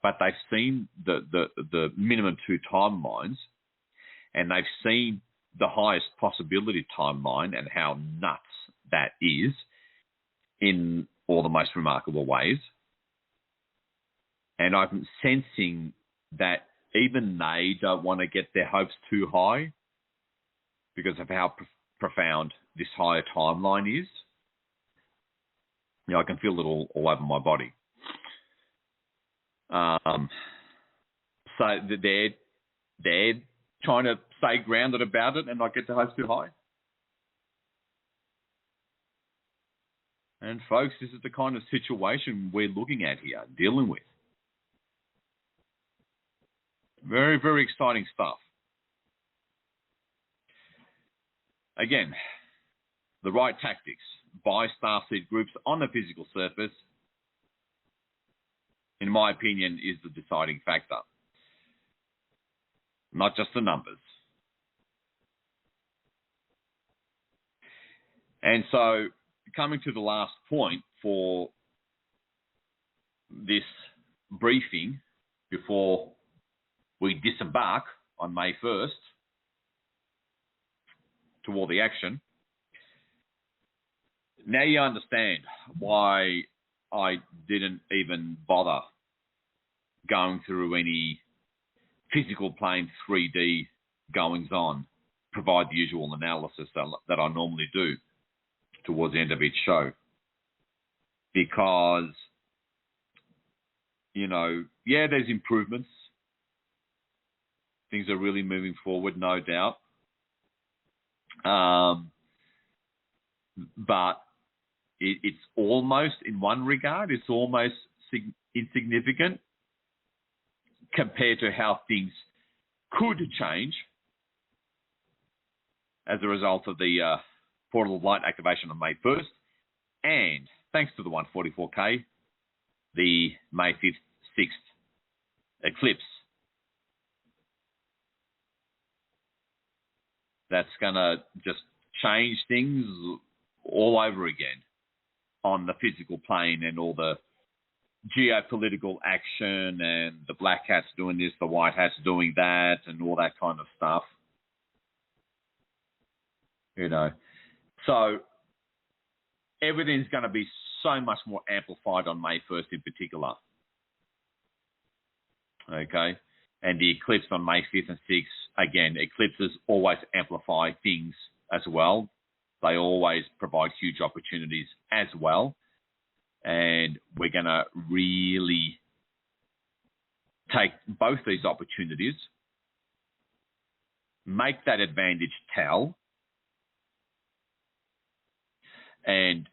but they've seen the minimum 2 timelines, and they've seen the highest possibility timeline and how nuts that is in all the most remarkable ways. And I'm sensing that even they don't want to get their hopes too high because of how profound this higher timeline is. I can feel it all over my body. So they're trying to stay grounded about it and not get their hopes too high. And folks, this is the kind of situation we're looking at here, dealing with. Very, very exciting stuff. Again, the right tactics by Starseed groups on the physical surface, in my opinion, is the deciding factor. Not just the numbers. And so, coming to the last point for this briefing before we disembark on May 1st to all the action, now you understand why I didn't even bother going through any physical plane 3D goings on, provide the usual analysis that I normally do towards the end of each show. Because, there's improvements. Things are really moving forward, no doubt. But it's almost, in one regard, it's almost insignificant compared to how things could change as a result of the portal of light activation on May 1st. And thanks to the 144K, the May 5th, 6th eclipse. That's going to just change things all over again on the physical plane, and all the geopolitical action and the black hats doing this, the white hats doing that, and all that kind of stuff. So everything's going to be so much more amplified on May 1st in particular. Okay? And the eclipse on May 5th and 6th, again, eclipses always amplify things as well. They always provide huge opportunities as well. And we're going to really take both these opportunities, make that advantage tell, and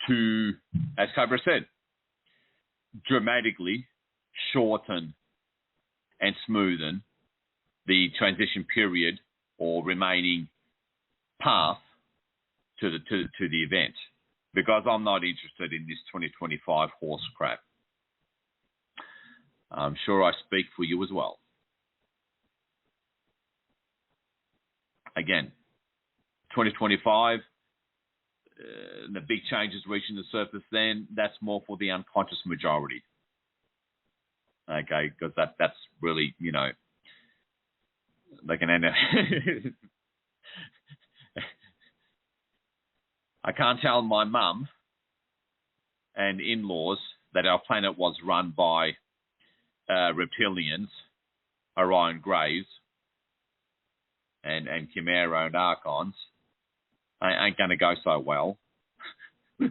to, as Cobra said, dramatically shorten and smoothen the transition period or remaining path to the event, because I'm not interested in this 2025 horse crap. I'm sure I speak for you as well. Again, 2025, the big changes reaching the surface then, that's more for the unconscious majority. Okay, because that's really, they can end up I can't tell my mum and in-laws that our planet was run by reptilians, Orion Greys, and Chimera and Archons. I ain't going to go so well. You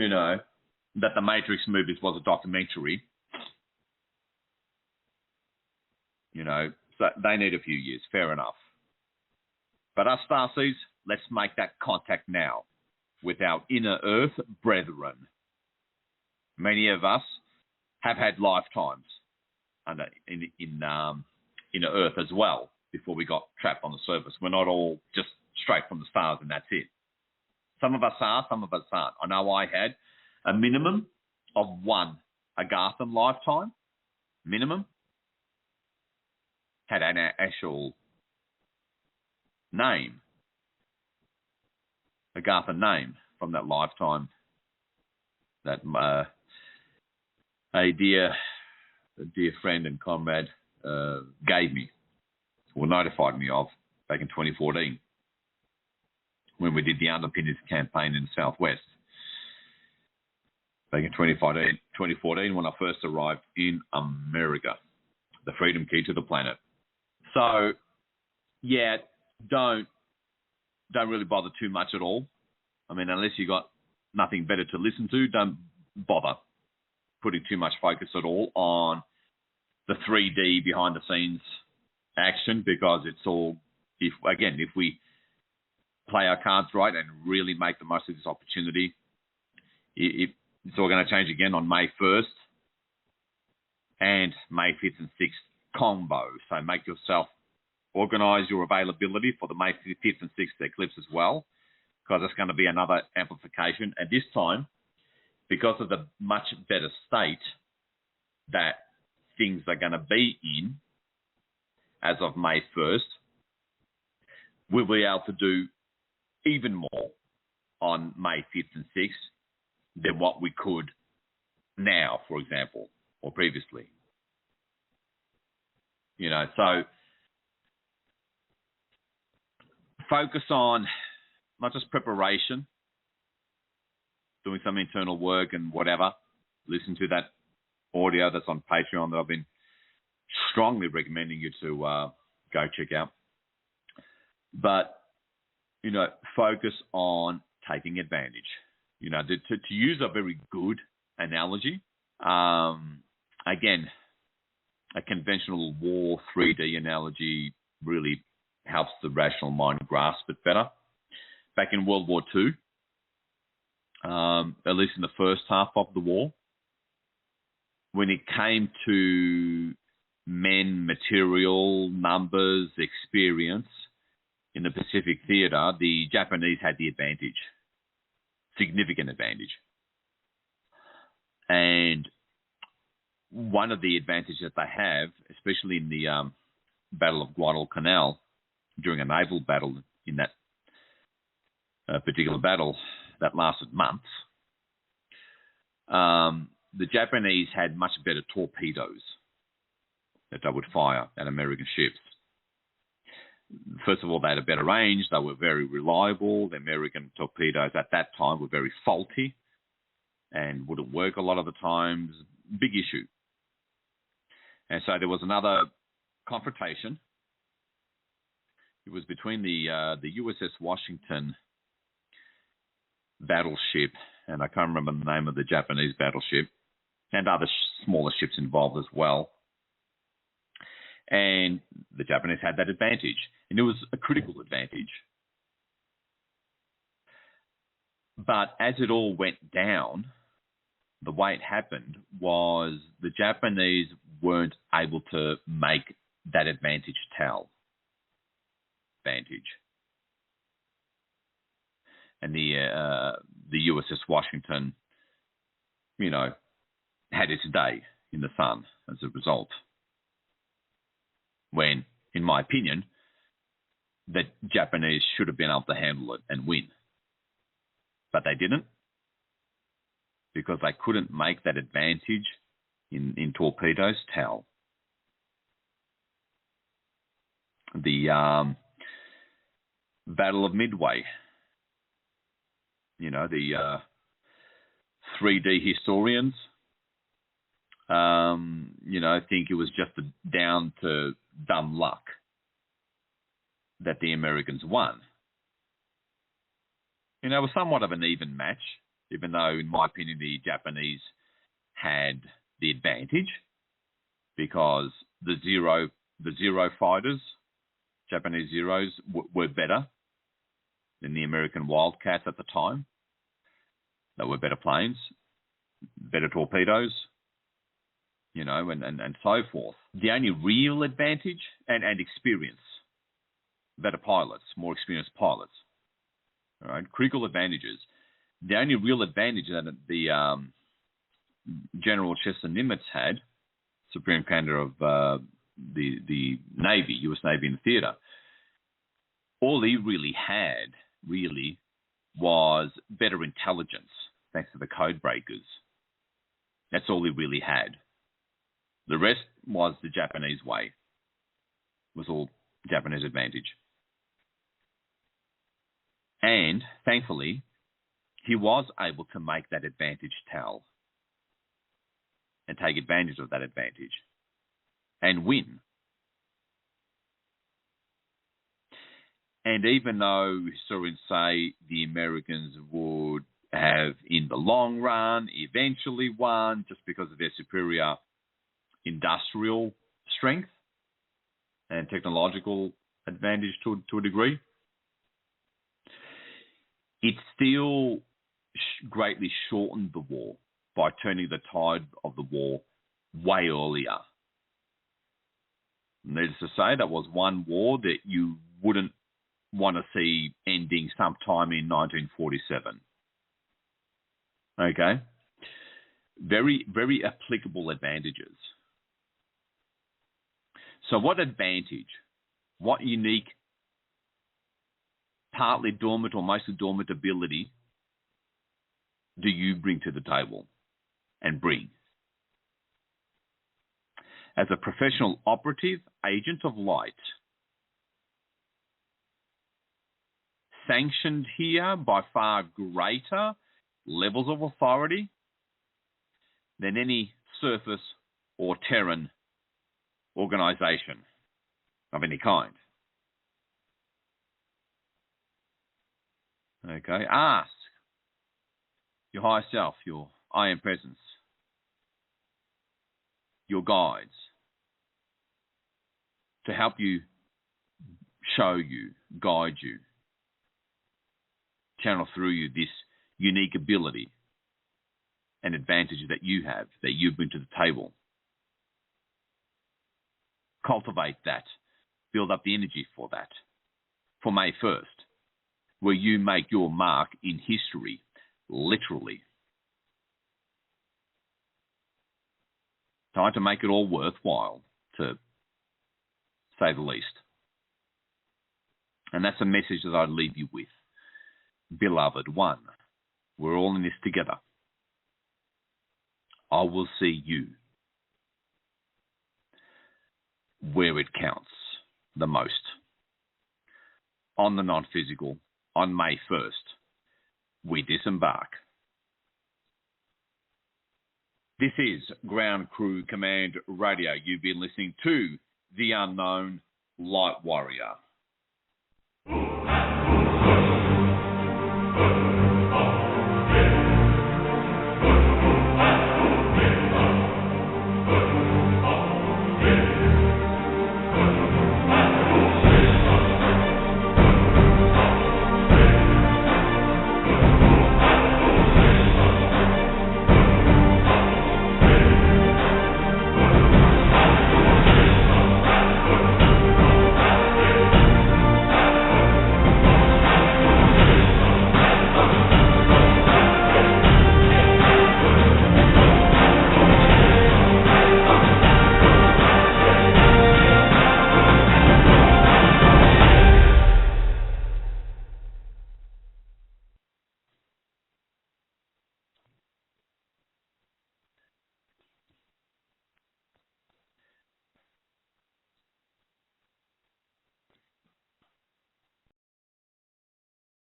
know, that the Matrix movies was a documentary. You know, so they need a few years, fair enough. But us Starseeds, let's make that contact now with our inner Earth brethren. Many of us have had lifetimes in inner Earth as well before we got trapped on the surface. We're not all just straight from the stars and that's it. Some of us are, some of us aren't. I know I had a minimum of one Agarthan lifetime, minimum. Had an actual name, Agarthan name from that lifetime that a dear friend and comrade gave me, or notified me of, back in 2014, when we did the Underpinnings campaign in the Southwest. Back in 2014, when I first arrived in America, the freedom key to the planet. So, yeah, don't really bother too much at all. I mean, unless you got nothing better to listen to, don't bother putting too much focus at all on the 3D behind the scenes action, because it's all, if we play our cards right and really make the most of this opportunity, it's all going to change again on May 1st and May 5th and 6th combo. So make yourself organise your availability for the May 5th and 6th eclipse as well, because it's going to be another amplification. And this time, because of the much better state that things are going to be in as of May 1st, we'll be able to do even more on May 5th and 6th than what we could now, for example, or previously. You know, so focus on not just preparation, doing some internal work and whatever. Listen to that audio that's on Patreon that I've been strongly recommending you to go check out. But, you know, focus on taking advantage. You know, to use a very good analogy, again, a conventional war 3D analogy really helps the rational mind grasp it better. Back in World War II, at least in the first half of the war, when it came to men, material, numbers, experience in the Pacific theater, the Japanese had the advantage, significant advantage. And one of the advantages that they have, especially in the Battle of Guadalcanal, during a naval battle in that particular battle that lasted months, the Japanese had much better torpedoes that they would fire at American ships. First of all, they had a better range. They were very reliable. The American torpedoes at that time were very faulty and wouldn't work a lot of the times. Big issue. And so there was another confrontation. It was between the USS Washington battleship, and I can't remember the name of the Japanese battleship, and other smaller ships involved as well. And the Japanese had that advantage, and it was a critical advantage. But as it all went down, the way it happened was the Japanese weren't able to make that advantage tell. And the USS Washington, you know, had its day in the sun as a result. When, in my opinion, the Japanese should have been able to handle it and win. But they didn't, because they couldn't make that advantage in torpedoes tell. The Battle of Midway the 3D historians, think it was just down to dumb luck that the Americans won. It was somewhat of an even match, even though, in my opinion, the Japanese had the advantage because the Zero fighters, Japanese Zeros, were better than the American Wildcats at the time. They were better planes, better torpedoes, and so forth. The only real advantage and experience, better pilots, more experienced pilots. All right, critical advantages. The only real advantage that the General Chester Nimitz had, Supreme Commander of the Navy, U.S. Navy in the theater, all he really had, was better intelligence, thanks to the code breakers. That's all he really had. The rest was the Japanese way. It was all Japanese advantage. And, thankfully, he was able to make that advantage tell and take advantage of that advantage and win. And even though historians say the Americans would have, in the long run, eventually won just because of their superior industrial strength and technological advantage to a degree, it still greatly shortened the war by turning the tide of the war way earlier. Needless to say, that was one war that you wouldn't want to see ending sometime in 1947. Okay? Very, very applicable advantages. So what advantage, what unique, partly dormant or mostly dormant ability do you bring to the table and bring? As a professional operative agent of light, sanctioned here by far greater levels of authority than any surface or Terran organization of any kind. Okay, ask your higher self, your I am presence, your guides, to help you, show you, guide you, channel through you this unique ability and advantage that you have, that you bring to the table. Cultivate that. Build up the energy for that. For May 1st, where you make your mark in history, literally. Time to make it all worthwhile, to say the least. And that's a message that I'd leave you with. Beloved one, we're all in this together. I will see you where it counts the most. On the non-physical, on May 1st, we disembark. This is Ground Crew Command Radio. You've been listening to The Unknown Light Warrior.